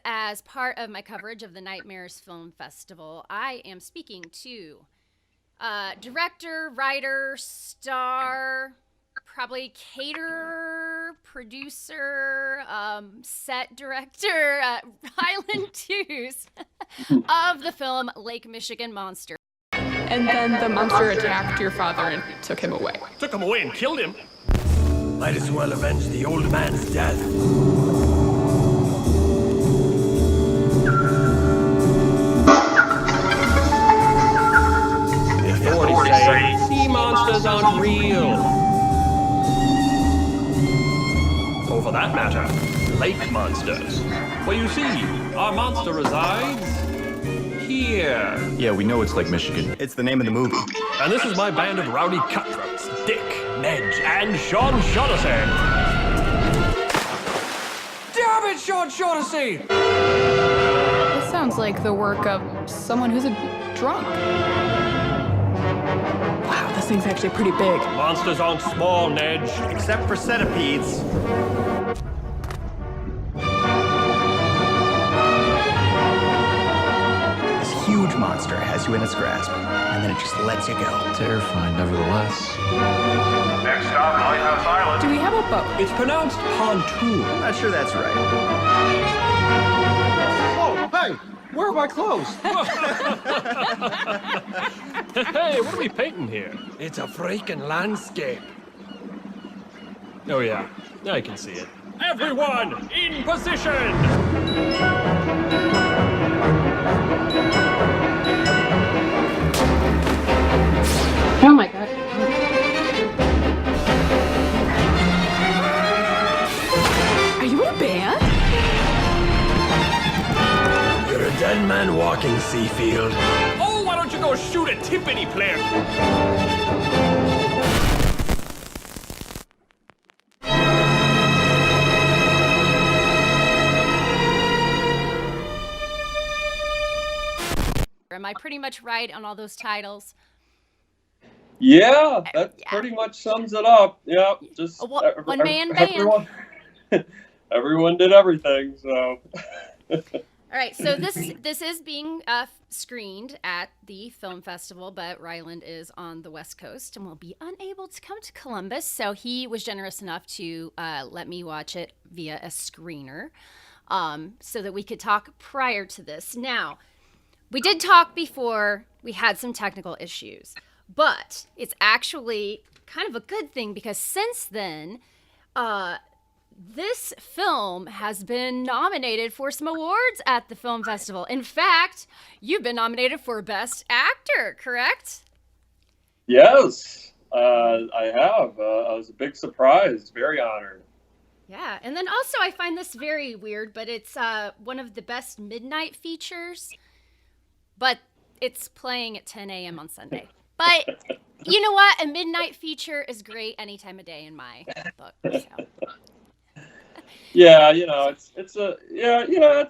as part of my coverage of the Nightmares Film Festival, I am speaking to director, writer, star, probably caterer, producer, set director, Ryland Tews of the film Lake Michigan Monster. And then the monster attacked your father and took him away. Took him away and killed him? Might as well avenge the old man's death. The authorities say sea monsters aren't real. Or for that matter, lake monsters. Well, you see, our monster resides here. Yeah, we know it's Lake Michigan. It's the name of the movie. And this is my band of rowdy cutthroats, Dick, Nedge, and Sean Shaughnessy. Damn it, Sean Shaughnessy! This sounds like the work of someone who's a drunk. Wow, this thing's actually pretty big. Monsters aren't small, Nedge. Except for centipedes. This huge monster has you in its grasp, and then it just lets you go. Terrifying, nevertheless. Next stop, Lighthouse Island. Do we have a boat? It's pronounced pontoon. Not sure that's right. Oh, hey! Where are my clothes? Hey, what are we painting here? It's a freaking landscape. Oh yeah, I can see it. Everyone, in position! Oh my god. Are you in a band? You're a dead man walking, Seafield. Oh, why don't you go shoot a timpani player? Am I pretty much right on all those titles? Yeah, that Yeah. pretty much sums it up. Yeah, just A one-man band. Everyone, everyone did everything. So. All right, so this is being screened at the film festival, but Ryland is on the West Coast and will be unable to come to Columbus, so he was generous enough to let me watch it via a screener, so that we could talk prior to this. Now, we did talk before we had some technical issues, but it's actually kind of a good thing because since then, this film has been nominated for some awards at the film festival. In fact, you've been nominated for Best Actor, correct? Yes, I have. I was a big surprise. Very honored. Yeah, and then also I find this very weird, but it's one of the best midnight features, but it's playing at 10 a.m. on Sunday. But you know what? A midnight feature is great any time of day in my book. So. Yeah, it's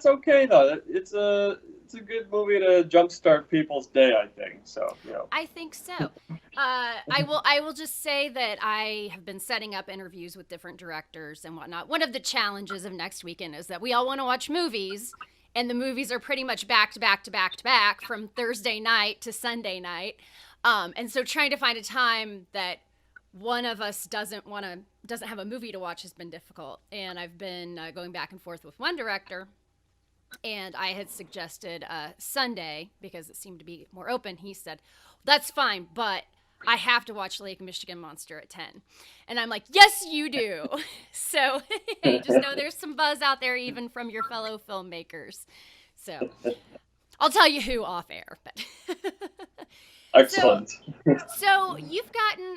okay though. It's a good movie to jumpstart people's day, I think. So, I think so. I will just say that I have been setting up interviews with different directors and whatnot. One of the challenges of next weekend is that we all want to watch movies, and the movies are pretty much back to back to back to back from Thursday night to Sunday night. And so trying to find a time that one of us doesn't have a movie to watch has been difficult. And I've been going back and forth with one director, and I had suggested Sunday because it seemed to be more open. He said, that's fine, but I have to watch Lake Michigan Monster at 10. And I'm like, yes, you do. So just know there's some buzz out there even from your fellow filmmakers. So I'll tell you who off air, but excellent. So you've gotten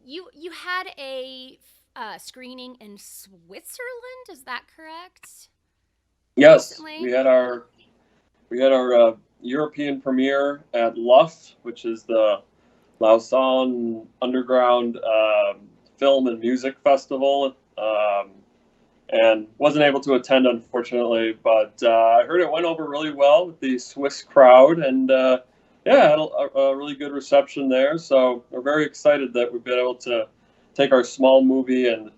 you had a screening in Switzerland, is that correct? Yes, Recently? we had our European premiere at LUF, which is the Lausanne Underground Film and Music Festival, and wasn't able to attend, unfortunately, but I heard it went over really well with the Swiss crowd, and had a really good reception there, so we're very excited that we've been able to take our small movie and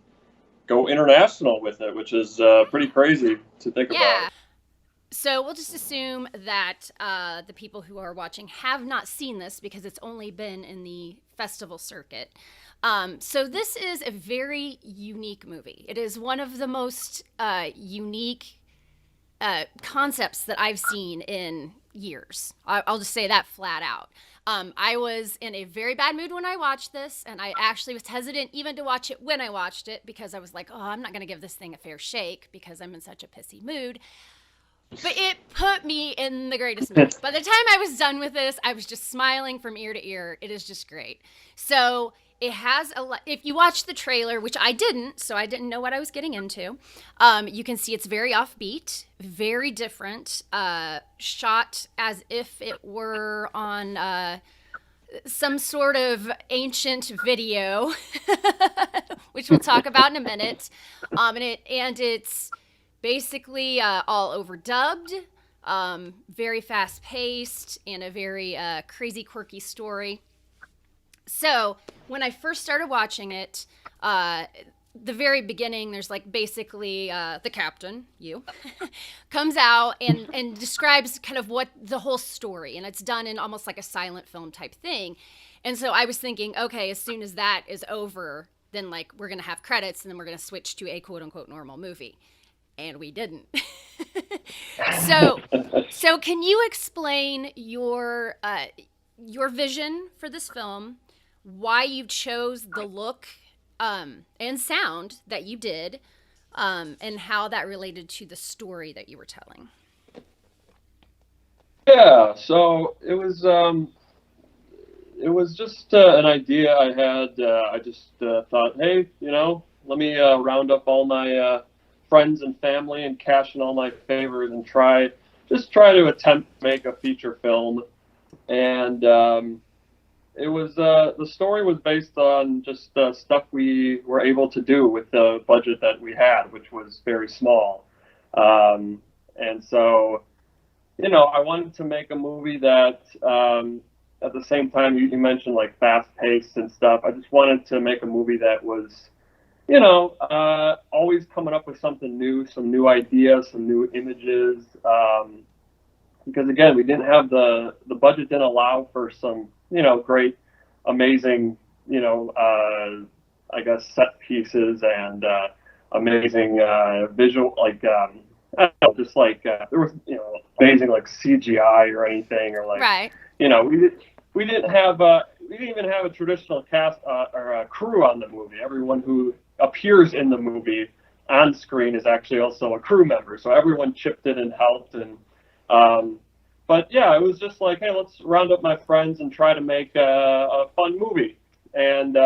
go international with it, which is pretty crazy to think about. So we'll just assume that the people who are watching have not seen this because it's only been in the festival circuit. So this is a very unique movie. It is one of the most unique concepts that I've seen in years. I'll just say that flat out. I was in a very bad mood when I watched this, and I actually was hesitant even to watch it when I watched it because I was like, oh, I'm not going to give this thing a fair shake because I'm in such a pissy mood. But it put me in the greatest mood. By the time I was done with this, I was just smiling from ear to ear. It is just great. So it has if you watch the trailer, which I didn't, so I didn't know what I was getting into, you can see it's very offbeat, very different, shot as if it were on some sort of ancient video, which we'll talk about in a minute. And it's basically all overdubbed, very fast paced, and a very crazy, quirky story. So when I first started watching it, the very beginning, there's like basically the captain, you, comes out and describes kind of what the whole story, and it's done in almost like a silent film type thing. And so I was thinking, okay, as soon as that is over, then like we're gonna have credits, and then we're gonna switch to a quote unquote normal movie. And we didn't. So can you explain your vision for this film, why you chose the look and sound that you did, and how that related to the story that you were telling? Yeah, so it was just an idea I had. I just thought, hey, let me round up all my friends and family and cash in all my favors and try to attempt to make a feature film. And it was the story was based on just stuff we were able to do with the budget that we had, which was very small. And so, I wanted to make a movie that at the same time you mentioned like fast paced and stuff. I just wanted to make a movie that was always coming up with something new, some new ideas, some new images. Because again, we didn't have the budget didn't allow for some, great, amazing, I guess set pieces and amazing visual, like, I don't know, just like there was, amazing like CGI or anything, or like, Right. We didn't even have a traditional cast or a crew on the movie. Everyone who appears in the movie on screen is actually also a crew member. So everyone chipped in and helped. And but yeah, it was just like, hey, let's round up my friends and try to make a fun movie. And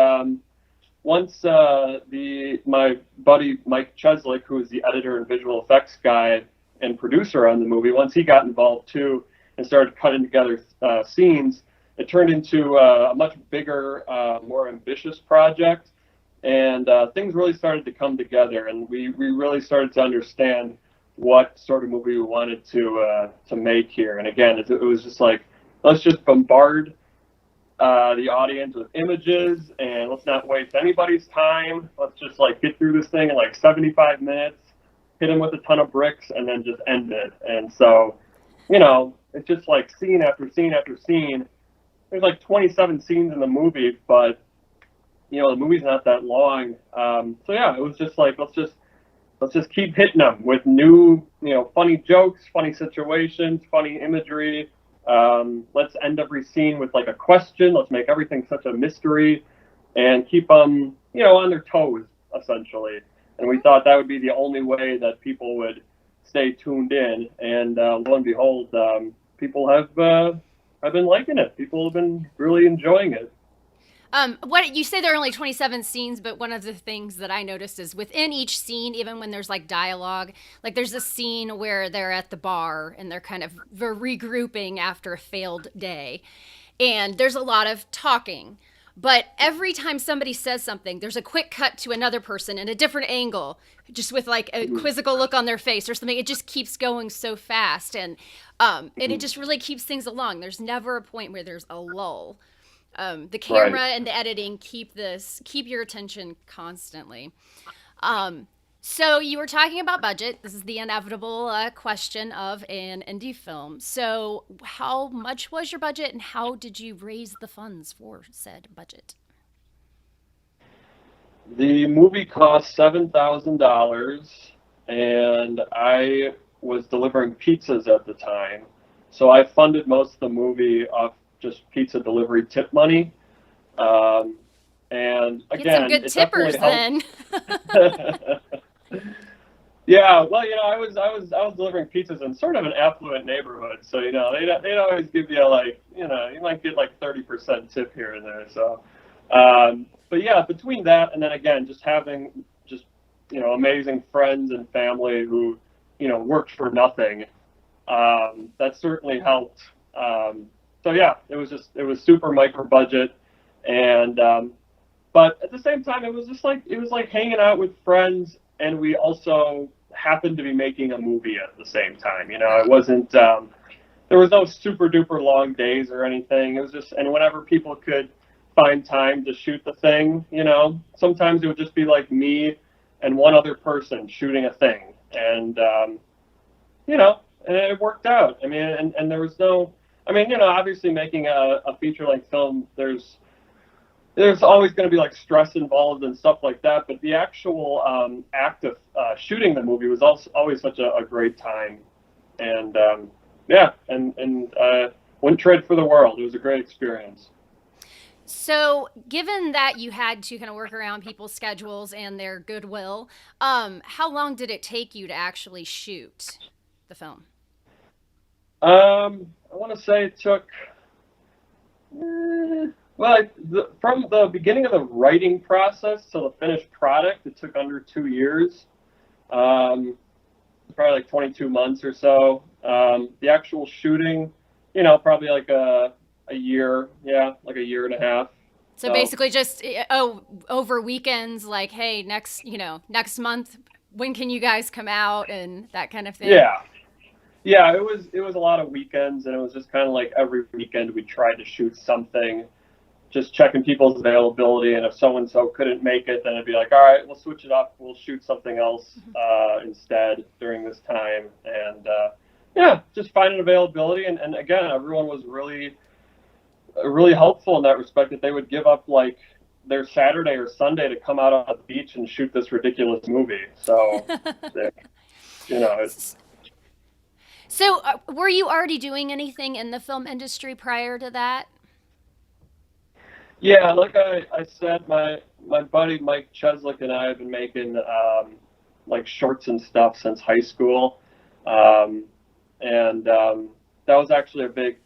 once my buddy Mike Cheslick, who is the editor and visual effects guy and producer on the movie, once he got involved too and started cutting together scenes, it turned into a much bigger, more ambitious project. And things really started to come together, and we really started to understand what sort of movie we wanted to make here. And again, it was just like, let's just bombard the audience with images, and let's not waste anybody's time. Let's just like get through this thing in like 75 minutes, hit them with a ton of bricks, and then just end it. And so, it's just like scene after scene after scene. There's like 27 scenes in the movie, but the movie's not that long. So yeah, it was just like, let's just keep hitting them with new, funny jokes, funny situations, funny imagery. Let's end every scene with like a question. Let's make everything such a mystery and keep them, on their toes, essentially. And we thought that would be the only way that people would stay tuned in. And lo and behold, people have been liking it. People have been really enjoying it. What you say there are only 27 scenes, but one of the things that I noticed is within each scene, even when there's like dialogue, like there's a scene where they're at the bar and they're kind of regrouping after a failed day. And there's a lot of talking. But every time somebody says something, there's a quick cut to another person in a different angle, just with like a quizzical look on their face or something. It just keeps going so fast. And it just really keeps things along. There's never a point where there's a lull. The camera and the editing keep your attention constantly. So you were talking about budget. This is the inevitable question of an indie film. So how much was your budget, and how did you raise the funds for said budget? The movie cost $7,000, and I was delivering pizzas at the time, so I funded most of the movie off just pizza delivery tip money. Um, and Get some again, good it tippers definitely then. helped. Yeah, well, I was delivering pizzas in sort of an affluent neighborhood, so they'd always give you like you might get like 30% tip here and there. So, but yeah, between that and then again, just having just amazing friends and family who worked for nothing, that certainly helped. So yeah, it was super micro budget, and but at the same time, it was like hanging out with friends, and we also happened to be making a movie at the same time. It wasn't there was no super duper long days or anything. It was just, and whenever people could find time to shoot the thing, sometimes it would just be like me and one other person shooting a thing, and and it worked out. I mean, and there was no, I mean, obviously making a feature length film, there's always going to be like stress involved and stuff like that, but the actual act of shooting the movie was also always such a great time, and yeah, and wouldn't trade for the world. It was a great experience. So, given that you had to kind of work around people's schedules and their goodwill, how long did it take you to actually shoot the film? I want to say it took. Well, from the beginning of the writing process to the finished product, it took under 2 years. Probably like 22 months or so. The actual shooting, probably like a year, like a year and a half. So basically just over weekends, like, hey, next month, when can you guys come out, and that kind of thing. Yeah, it was a lot of weekends, and it was just kind of like every weekend we tried to shoot something, just checking people's availability, and if so-and-so couldn't make it, then it'd be like, all right, we'll switch it up, we'll shoot something else instead during this time, and just finding availability, and again, everyone was really helpful in that respect, that they would give up like their Saturday or Sunday to come out on the beach and shoot this ridiculous movie. So, it's. So, were you already doing anything in the film industry prior to that? Yeah, like I said, my buddy Mike Cheslick and I have been making like shorts and stuff since high school, and that was actually a big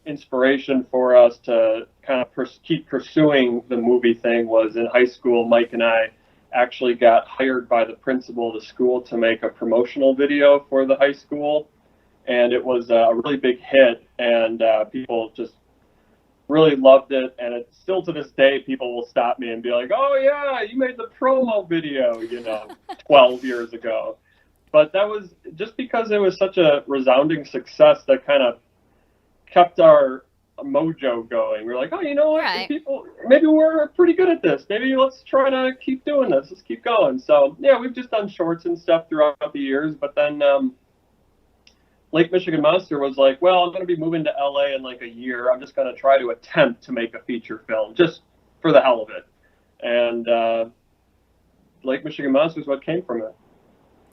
inspiration for us to kind of keep pursuing the movie thing. Was in high school, Mike and I actually got hired by the principal of the school to make a promotional video for the high school, and it was a really big hit, and people just really loved it, and it's still to this day, people will stop me and be like, oh yeah, you made the promo video, 12 years ago. But that was just because it was such a resounding success that kind of kept our mojo going. We're like, oh, you know what, right. People, maybe we're pretty good at this. Maybe let's try to keep doing this. Let's keep going. So yeah, we've just done shorts and stuff throughout the years, but then Lake Michigan Monster was like, well, I'm going to be moving to LA in like a year. I'm just going to try to attempt to make a feature film just for the hell of it. And Lake Michigan Monster is what came from it.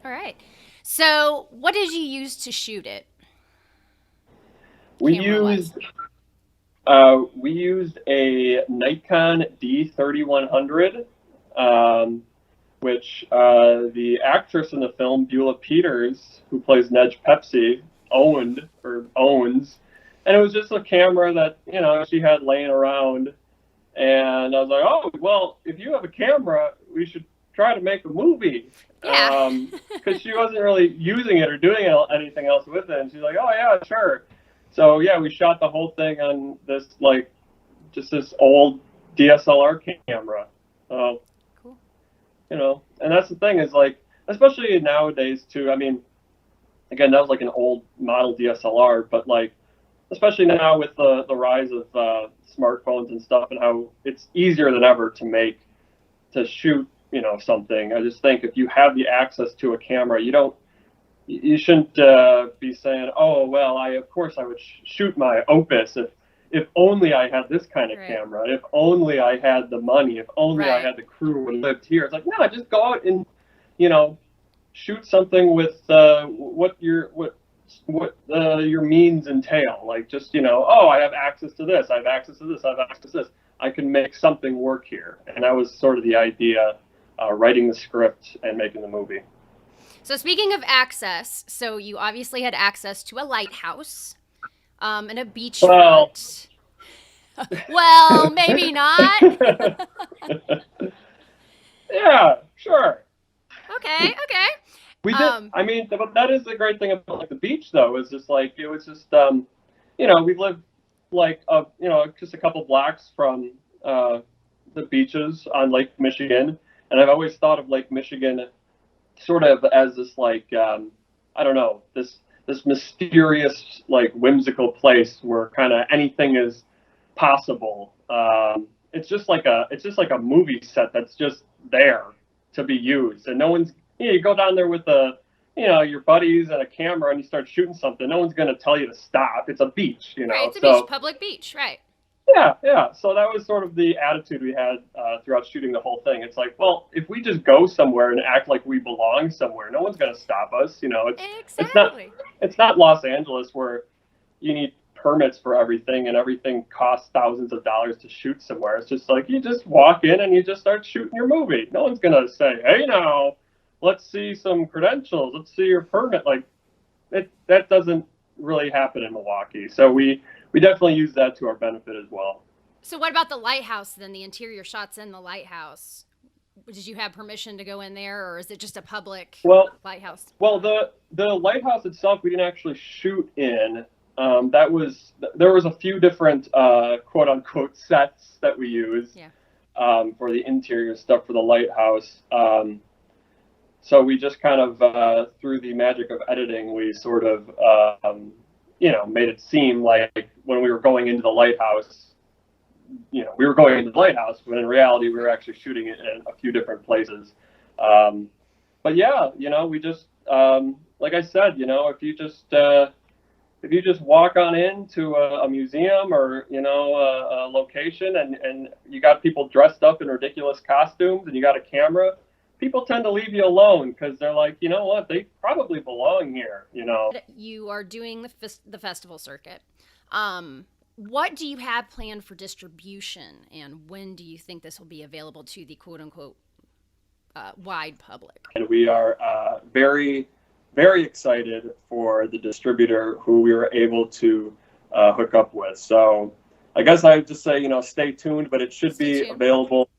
All right. So what did you use to shoot it? We used a Nikon D3100, which the actress in the film, Beulah Peters, who plays Nedge Pepsi, owns. And it was just a camera that, she had laying around. And I was like, oh, well, if you have a camera, we should try to make a movie. Yeah. Because she wasn't really using it or doing anything else with it. And she's like, oh, yeah, sure. So, yeah, we shot the whole thing on this, just this old DSLR camera. Cool. And that's the thing is, especially nowadays, too, I mean, again, that was like an old model DSLR, but, especially now with the rise of smartphones and stuff and how it's easier than ever to shoot something. I just think if you have the access to a camera, you shouldn't be saying, oh, well, of course I would shoot my opus if only I had this kind of camera, if only I had the money, if only I had the crew and lived here. It's like, no, just go out and, shoot something with what your means entail. Like just, oh, I have access to this, I have access to this, I have access to this. I can make something work here. And that was sort of the idea, writing the script and making the movie. So speaking of access, so you obviously had access to a lighthouse and a beachfront. Well, maybe not. Yeah, sure. Okay. We did. I mean, but that is the great thing about like the beach, though, is just like it was just we lived like just a couple blocks from the beaches on Lake Michigan, and I've always thought of Lake Michigan sort of as this like I don't know, this mysterious like whimsical place where kind of anything is possible. It's just like a movie set that's just there to be used, and no one's. You go down there with your buddies and a camera, and you start shooting something. No one's going to tell you to stop. It's a beach, Right, it's a beach, public beach, right? Yeah. So that was sort of the attitude we had throughout shooting the whole thing. It's like, well, if we just go somewhere and act like we belong somewhere, no one's going to stop us. Exactly. It's not Los Angeles where you need permits for everything and everything costs thousands of dollars to shoot somewhere. It's just like you just walk in and you just start shooting your movie. No one's going to say, hey, now, let's see some credentials. Let's see your permit. Like that doesn't really happen in Milwaukee. So we definitely use that to our benefit as well. So what about the lighthouse then, the interior shots in the lighthouse? Did you have permission to go in there, or is it just a public lighthouse? Well, the lighthouse itself, we didn't actually shoot in. There was a few different quote unquote sets that we used for the interior stuff for the lighthouse. So we just kind of, through the magic of editing, we sort of, made it seem like when we were going into the lighthouse, we were going into the lighthouse, but in reality, we were actually shooting it in a few different places. But yeah, we just, like I said, if you just walk on into a museum or, a location and you got people dressed up in ridiculous costumes and you got a camera, people tend to leave you alone because they're like, you know what, they probably belong here, You are doing the festival circuit. What do you have planned for distribution, and when do you think this will be available to the quote-unquote wide public? And we are very, very excited for the distributor who we were able to hook up with. So I guess I would just say, stay tuned, but it should be available.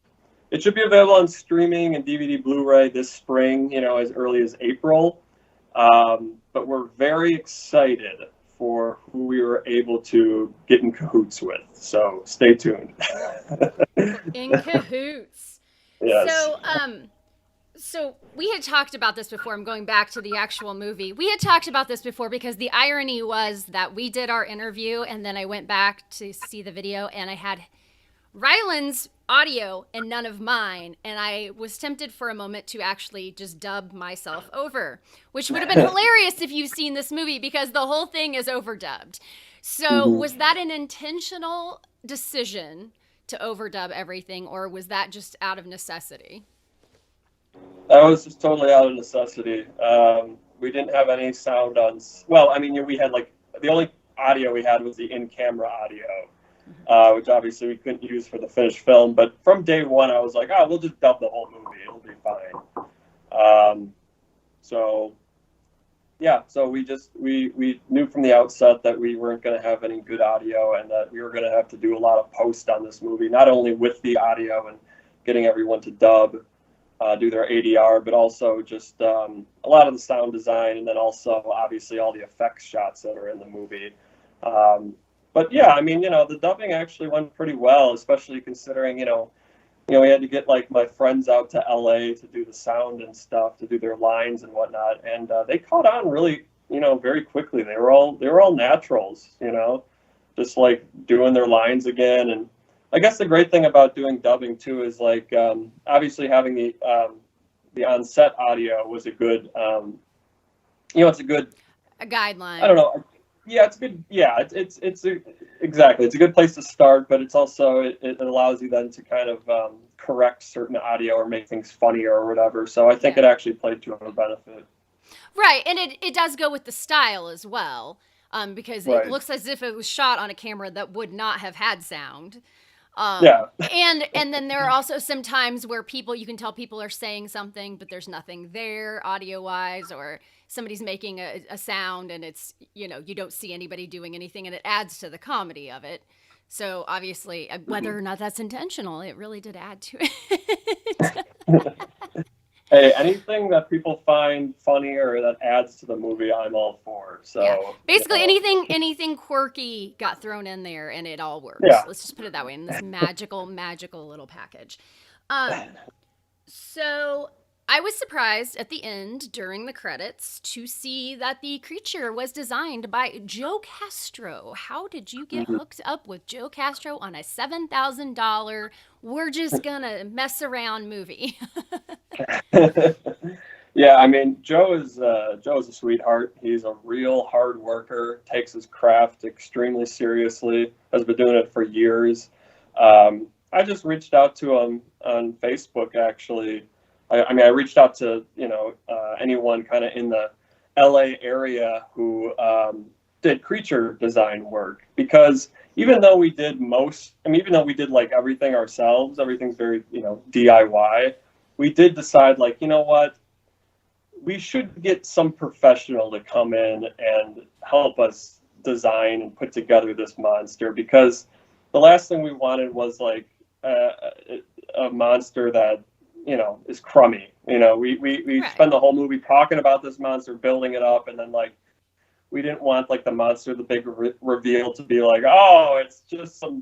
It should be available on streaming and DVD Blu-ray this spring, as early as April. But we're very excited for who we were able to get in cahoots with. So stay tuned. In cahoots. Yes. So we had talked about this before. I'm going back to the actual movie. We had talked about this before because the irony was that we did our interview and then I went back to see the video and I had Ryland's audio and none of mine, and I was tempted for a moment to actually just dub myself over, which would have been hilarious if you've seen this movie because the whole thing is overdubbed. So was that an intentional decision to overdub everything, or was that just out of necessity? That was just totally out of necessity. We didn't have any sound on. Well, I mean, we had like the only audio we had was the in-camera audio. Which obviously we couldn't use for the finished film. But from day one, I was like, we'll just dub the whole movie. It'll be fine. So we knew from the outset that we weren't going to have any good audio and that we were going to have to do a lot of post on this movie, not only with the audio and getting everyone to dub, do their ADR, but also just a lot of the sound design and then also obviously all the effects shots that are in the movie. But yeah, I mean, the dubbing actually went pretty well, especially considering, we had to get like my friends out to LA to do the sound and stuff, to do their lines and whatnot. And they caught on really, very quickly. They were all naturals, just like doing their lines again. And I guess the great thing about doing dubbing too is like obviously having the on-set audio was a good it's a good, A guideline. I don't know. Yeah, it's good. Yeah, exactly. It's a good place to start, but it's also it allows you then to kind of correct certain audio or make things funnier or whatever. So I think Yeah. it actually played to our benefit. Right, and it does go with the style as well, because it Right. looks as if it was shot on a camera that would not have had sound. Yeah. And then there are also some times where you can tell people are saying something, but there's nothing there audio wise, or somebody's making a sound and it's, you don't see anybody doing anything, and it adds to the comedy of it. So obviously, whether or not that's intentional, it really did add to it. Hey, anything that people find funny or that adds to the movie, I'm all for. So Yeah. Basically, anything quirky got thrown in there, and it all works. Yeah. Let's just put it that way, in this magical little package. So I was surprised at the end, during the credits, to see that the creature was designed by Joe Castro. How did you get hooked up with Joe Castro on a $7,000 we're just gonna mess around movie? Yeah, I mean, Joe is a sweetheart. He's a real hard worker, takes his craft extremely seriously, has been doing it for years. I just reached out to him on Facebook, actually. I mean, I reached out to, anyone kind of in the LA area who did creature design work, because even though we did like everything ourselves, everything's very, DIY, we did decide, like, you know what? We should get some professional to come in and help us design and put together this monster, because the last thing we wanted was like a monster that, is crummy. We Right. spend the whole movie talking about this monster, building it up, and then like we didn't want like the big reveal to be like, oh, it's just some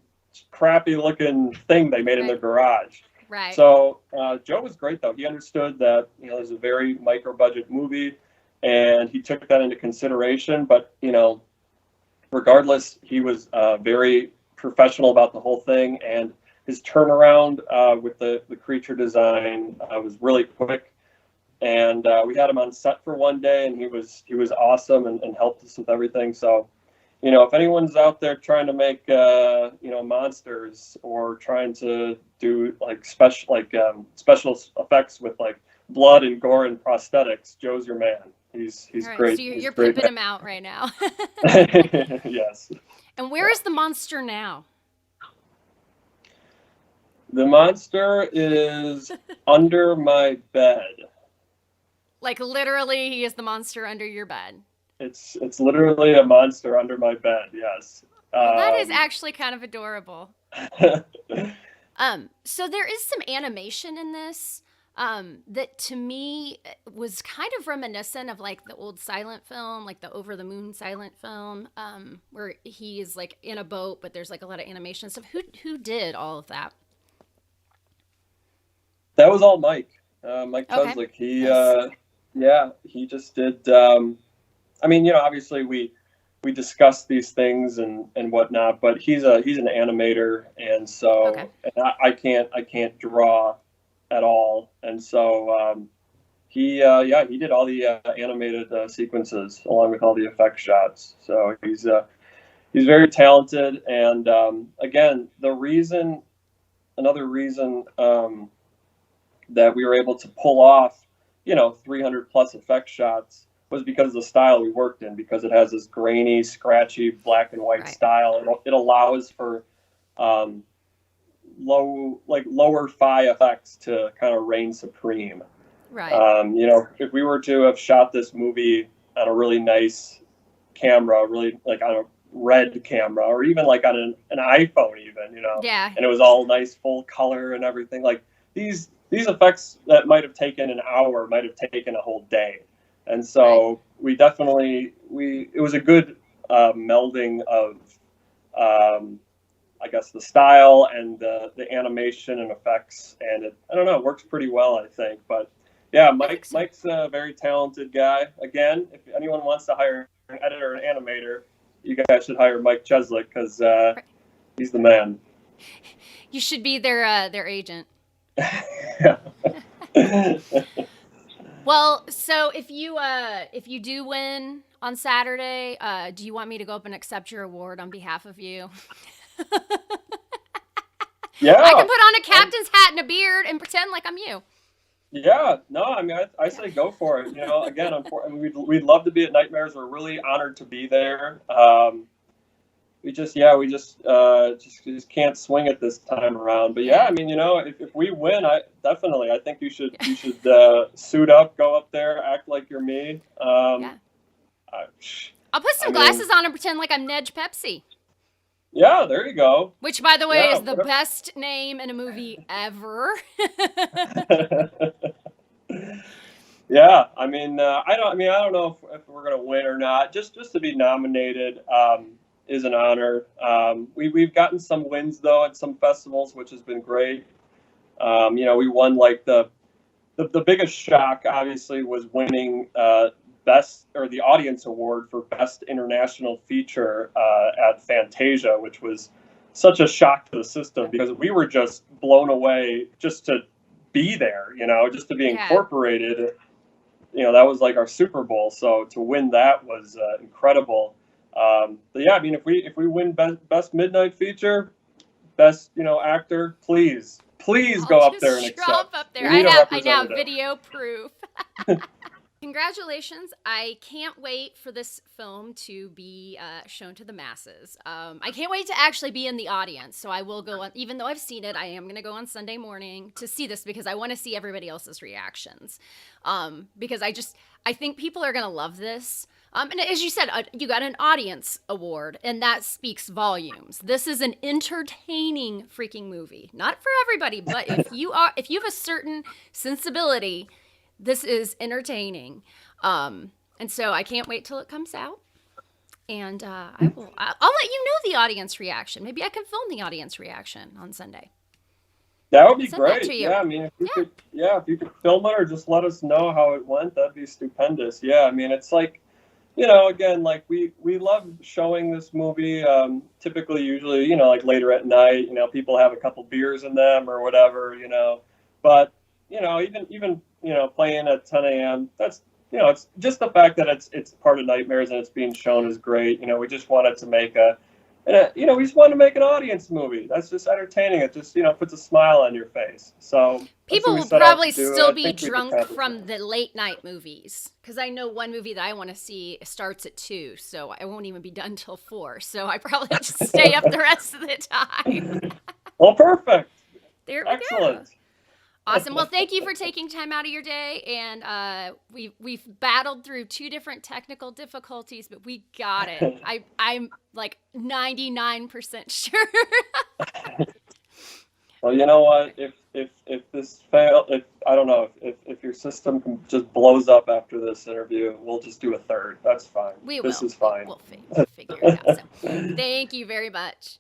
crappy looking thing they made in their garage. Right. So Joe was great, though. He understood that it was a very micro budget movie, and he took that into consideration. But regardless, he was very professional about the whole thing, and his turnaround with the creature design was really quick. And we had him on set for one day, and he was awesome and helped us with everything. So, if anyone's out there trying to make monsters, or trying to do like special effects with like blood and gore and prosthetics, Joe's your man. He's All right, great. so He's you're great. pimping him out right now. Yes. And where is the monster now? The monster is under my bed. Like, literally, he is the monster under your bed. It's literally a monster under my bed. Yes. Well, that is actually kind of adorable. So there is some animation in this that to me was kind of reminiscent of like the old silent film, like the Over the Moon silent film, where he is like in a boat, but there's like a lot of animation stuff. Who did all of that? That was all Mike. Mike Okay. Cheslick. He Nice. he just did. I mean, obviously we discuss these things and whatnot, but he's an animator, and so Okay. and I can't draw at all, and so he did all the animated sequences along with all the effect shots. So he's very talented, and again, another reason that we were able to pull off 300 plus effect shots was because of the style we worked in, because it has this grainy, scratchy, black and white Right. style. It allows for lower fi effects to kind of reign supreme. Right. If we were to have shot this movie on a really nice camera, really like on a red camera, or even like on an iPhone even, Yeah. and it was all nice full color and everything, like these effects that might have taken an hour might have taken a whole day. And so we definitely it was a good melding of I guess the style and the animation and effects, and it works pretty well, I think. But yeah, Mike's a very talented guy. Again, if anyone wants to hire an editor and animator, you guys should hire Mike Cheslick, because he's the man. You should be their agent. Yeah. Well, so if you do win on Saturday, do you want me to go up and accept your award on behalf of you? Yeah. I can put on a captain's hat and a beard and pretend like I'm you. Yeah, no, I mean, I say go for it. You know, again, we'd love to be at Nightmares. We're really honored to be there. We just can't swing it this time around. But yeah, I mean, you know, if we win, I think you should suit up, go up there, act like you're me. Yeah. I'll put some glasses on and pretend like I'm Nedge Pepsi. Yeah, there you go. Which, by the way, is the best name in a movie ever. Yeah, I don't know if we're gonna win or not. Just to be nominated is an honor. We've gotten some wins though at some festivals, which has been great. You know, we won like the biggest shock obviously was winning the audience award for best international feature at Fantasia, which was such a shock to the system because we were just blown away just to be there, you know, just to be incorporated. You know, that was like our Super Bowl. So to win that was incredible. But yeah, I mean, if we win best midnight feature, best, you know, actor, please go up there and accept. Up there. I now have video proof. Congratulations. I can't wait for this film to be shown to the masses. I can't wait to actually be in the audience. So I will go on, even though I've seen it, I am going to go on Sunday morning to see this because I want to see everybody else's reactions. Because I think people are going to love this. And as you said, you got an audience award, and that speaks volumes. This is an entertaining freaking movie. Not for everybody, but if you have a certain sensibility, this is entertaining. And so I can't wait till it comes out. And I'll let you know the audience reaction. Maybe I can film the audience reaction on Sunday. That would be great. Yeah, I mean, if you could film it or just let us know how it went, that'd be stupendous. Yeah, I mean, it's like, you know, again, like we love showing this movie. Typically, usually, you know, like later at night, you know, people have a couple beers in them or whatever, you know. But you know, even you know, playing at 10 a.m. That's, you know, it's just the fact that it's part of Nightmares and it's being shown is great. You know, we just wanted to make we just wanted to make an audience movie. That's just entertaining. It just, you know, puts a smile on your face. So people will probably still be drunk from the late night movies because I know one movie that I want to see starts at 2, so I won't even be done till 4. So I probably just stay up the rest of the time. Well, perfect. There we go. Awesome. Well, thank you for taking time out of your day, and we've battled through 2 different technical difficulties, but we got it. I'm like 99% sure. Well, you know what? If this fails, I don't know if your system just blows up after this interview, we'll just do a third. That's fine. We will. This is fine. We'll figure it out. So, thank you very much.